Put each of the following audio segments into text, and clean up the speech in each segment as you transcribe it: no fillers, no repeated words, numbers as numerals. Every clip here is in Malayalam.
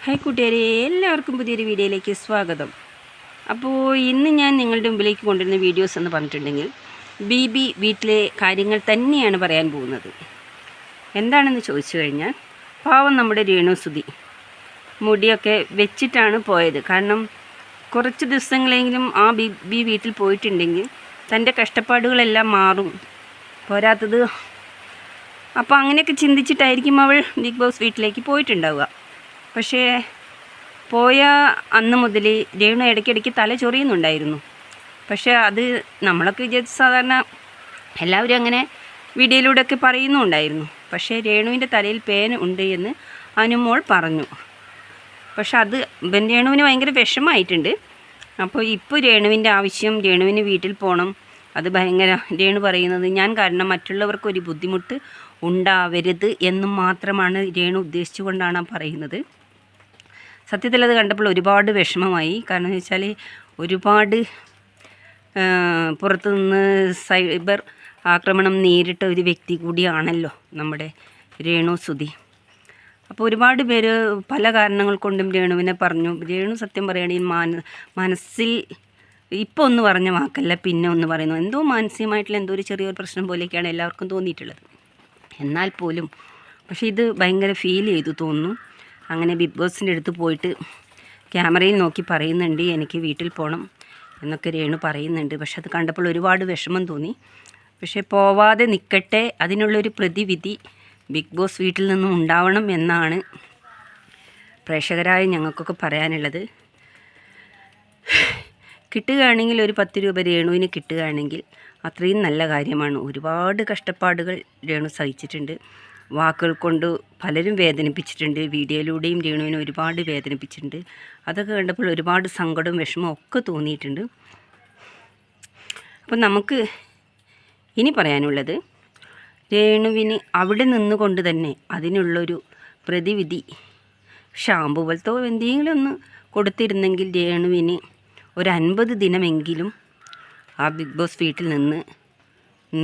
ഹായ് കൂട്ടുകാരെ, എല്ലാവർക്കും പുതിയൊരു വീഡിയോയിലേക്ക് സ്വാഗതം. അപ്പോൾ ഇന്ന് ഞാൻ നിങ്ങളുടെ മുമ്പിലേക്ക് കൊണ്ടുവരുന്ന വീഡിയോസ് എന്ന് പറഞ്ഞിട്ടുണ്ടെങ്കിൽ ബീബി വീട്ടിലെ കാര്യങ്ങൾ തന്നെയാണ് പറയാൻ പോകുന്നത്. എന്താണെന്ന് ചോദിച്ചു കഴിഞ്ഞാൽ, പാവം നമ്മുടെ രേണുസുതി മുടിയൊക്കെ വെച്ചിട്ടാണ് പോയത്. കാരണം കുറച്ച് ദിവസങ്ങളെങ്കിലും ആ ബീബി വീട്ടിൽ പോയിട്ടുണ്ടെങ്കിൽ തൻ്റെ കഷ്ടപ്പാടുകളെല്ലാം മാറും. പോരാത്തത് അപ്പോൾ അങ്ങനെയൊക്കെ ചിന്തിച്ചിട്ടായിരിക്കും അവൾ ബിഗ് ബോസ് വീട്ടിലേക്ക് പോയിട്ടുണ്ടാവുക. പക്ഷേ പോയ അന്ന് മുതൽ രേണു ഇടയ്ക്കിടയ്ക്ക് തല ചൊറിയുന്നുണ്ടായിരുന്നു. പക്ഷേ അത് നമ്മളൊക്കെ വിചാരിച്ച് സാധാരണ എല്ലാവരും അങ്ങനെ വീഡിയോയിലൂടെയൊക്കെ പറയുന്നുണ്ടായിരുന്നു. പക്ഷേ രേണുവിൻ്റെ തലയിൽ പേൻ ഉണ്ട് എന്ന് അനുമോൾ പറഞ്ഞു. പക്ഷെ അത് രേണുവിന് ഭയങ്കര വിഷമമായിട്ടുണ്ട്. അപ്പോൾ ഇപ്പോൾ രേണുവിൻ്റെ ആവശ്യം, രേണുവിന് വീട്ടിൽ പോകണം. അത് ഭയങ്കര രേണു പറയുന്നത് ഞാൻ കാരണം മറ്റുള്ളവർക്കൊരു ബുദ്ധിമുട്ട് ഉണ്ടാവരുത് എന്നും മാത്രമാണ് രേണു ഉദ്ദേശിച്ചുകൊണ്ടാണ് പറയുന്നത്. സത്യത്തിൽ അത് കണ്ടപ്പോൾ ഒരുപാട് വിഷമമായി. കാരണം എന്ന് വെച്ചാൽ ഒരുപാട് പുറത്തുനിന്ന് സൈബർ ആക്രമണം നേരിട്ട ഒരു വ്യക്തി കൂടിയാണല്ലോ നമ്മുടെ രേണുസുതി. അപ്പോൾ ഒരുപാട് പേര് പല കാരണങ്ങൾ കൊണ്ടും രേണുവിനെ പറഞ്ഞു. രേണു സത്യം പറയുകയാണെങ്കിൽ മനസ്സിൽ ഇപ്പോൾ ഒന്ന് പറഞ്ഞ വാക്കല്ല, പിന്നെ ഒന്ന് പറയുന്നു. എന്തോ മാനസികമായിട്ടുള്ള എന്തോ ഒരു ചെറിയൊരു പ്രശ്നം പോലെയൊക്കെയാണ് എല്ലാവർക്കും തോന്നിയിട്ടുള്ളത്. എന്നാൽ പോലും പക്ഷേ ഇത് ഭയങ്കര ഫീൽ ചെയ്തു തോന്നുന്നു. അങ്ങനെ ബിഗ് ബോസിൻ്റെ അടുത്ത് പോയിട്ട് ക്യാമറയിൽ നോക്കി പറയുന്നുണ്ട് എനിക്ക് വീട്ടിൽ പോകണം എന്നൊക്കെ രേണു പറയുന്നുണ്ട്. പക്ഷെ അത് കണ്ടപ്പോൾ ഒരുപാട് വിഷമം തോന്നി. പക്ഷേ പോവാതെ നിൽക്കട്ടെ, അതിനുള്ളൊരു പ്രതിവിധി ബിഗ് ബോസ് വീട്ടിൽ നിന്നും ഉണ്ടാവണം എന്നാണ് പ്രേക്ഷകരായ ഞങ്ങൾക്കൊക്കെ പറയാനുള്ളത്. കിട്ടുകയാണെങ്കിൽ ഒരു 10 രൂപ രേണുവിന് കിട്ടുകയാണെങ്കിൽ അത്രയും നല്ല കാര്യമാണ്. ഒരുപാട് കഷ്ടപ്പാടുകൾ രേണു സഹിച്ചിട്ടുണ്ട്. വാക്കുകൾ കൊണ്ട് പലരും വേദനിപ്പിച്ചിട്ടുണ്ട്. വീഡിയോയിലൂടെയും രേണുവിനെ ഒരുപാട് വേദനിപ്പിച്ചിട്ടുണ്ട്. അതൊക്കെ കണ്ടപ്പോൾ ഒരുപാട് സങ്കടവും വിഷമവും ഒക്കെ തോന്നിയിട്ടുണ്ട്. അപ്പം നമുക്ക് ഇനി പറയാനുള്ളത്, രേണുവിന് അവിടെ നിന്നുകൊണ്ട് തന്നെ അതിനുള്ളൊരു പ്രതിവിധി ഷാമ്പു പോലത്തോ എന്തെങ്കിലും ഒന്ന് കൊടുത്തിരുന്നെങ്കിൽ രേണുവിന് ഒരു 50 ദിനമെങ്കിലും ആ ബിഗ് ബോസ് വീട്ടിൽ നിന്ന്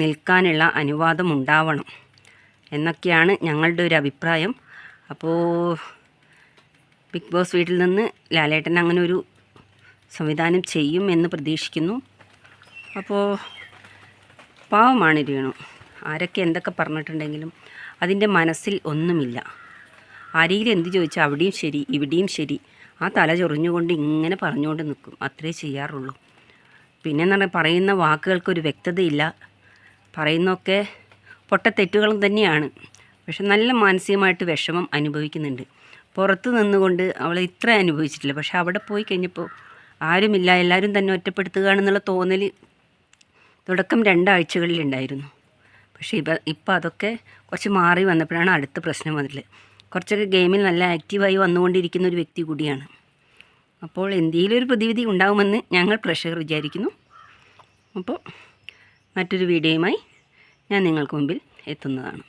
നിൽക്കാനുള്ള അനുവാദം ഉണ്ടാവണം എന്നൊക്കെയാണ് ഞങ്ങളുടെ ഒരു അഭിപ്രായം. അപ്പോൾ ബിഗ് ബോസ് വീട്ടിൽ നിന്ന് ലാലേട്ടൻ അങ്ങനെ ഒരു സംവിധാനം ചെയ്യും എന്ന് പ്രതീക്ഷിക്കുന്നു. അപ്പോൾ പാവമാണ് രേണു. ആരൊക്കെ എന്തൊക്കെ പറഞ്ഞിട്ടുണ്ടെങ്കിലും അതിൻ്റെ മനസ്സിൽ ഒന്നുമില്ല. ആരെങ്കിലും എന്ത് ചോദിച്ചാൽ അവിടെയും ശരി ഇവിടെയും ശരി ആ തല ചൊറിഞ്ഞുകൊണ്ട് ഇങ്ങനെ പറഞ്ഞുകൊണ്ട് നിൽക്കും. അത്രേ ചെയ്യാറുള്ളൂ. പിന്നെ എന്ന് പറഞ്ഞാൽ പറയുന്ന വാക്കുകൾക്കൊരു വ്യക്തതയില്ല. പറയുന്നതൊക്കെ പൊട്ടത്തെറ്റുകളും തന്നെയാണ്. പക്ഷെ നല്ല മാനസികമായിട്ട് വിഷമം അനുഭവിക്കുന്നുണ്ട്. പുറത്ത് നിന്നുകൊണ്ട് അവൾ ഇത്ര അനുഭവിച്ചിട്ടില്ല. പക്ഷെ അവിടെ പോയി കഴിഞ്ഞപ്പോൾ ആരുമില്ല, എല്ലാവരും തന്നെ ഒറ്റപ്പെടുത്തുകയാണെന്നുള്ള തോന്നൽ തുടക്കം 2 ആഴ്ചകളിലുണ്ടായിരുന്നു. പക്ഷേ ഇപ്പം അതൊക്കെ കുറച്ച് മാറി വന്നപ്പോഴാണ് അടുത്ത പ്രശ്നം വന്നിട്ടുള്ളത്. കുറച്ചൊക്കെ ഗെയിമിൽ നല്ല ആക്റ്റീവായി വന്നുകൊണ്ടിരിക്കുന്ന ഒരു വ്യക്തി കൂടിയാണ്. അപ്പോൾ എന്തെങ്കിലും ഒരു പ്രതിവിധി ഉണ്ടാകുമെന്ന് ഞങ്ങൾ പ്രേക്ഷകർ വിചാരിക്കുന്നു. അപ്പോൾ മറ്റൊരു വീഡിയോയുമായി ഞാൻ നിങ്ങൾക്ക് മുമ്പിൽ എത്തുന്നതാണ്.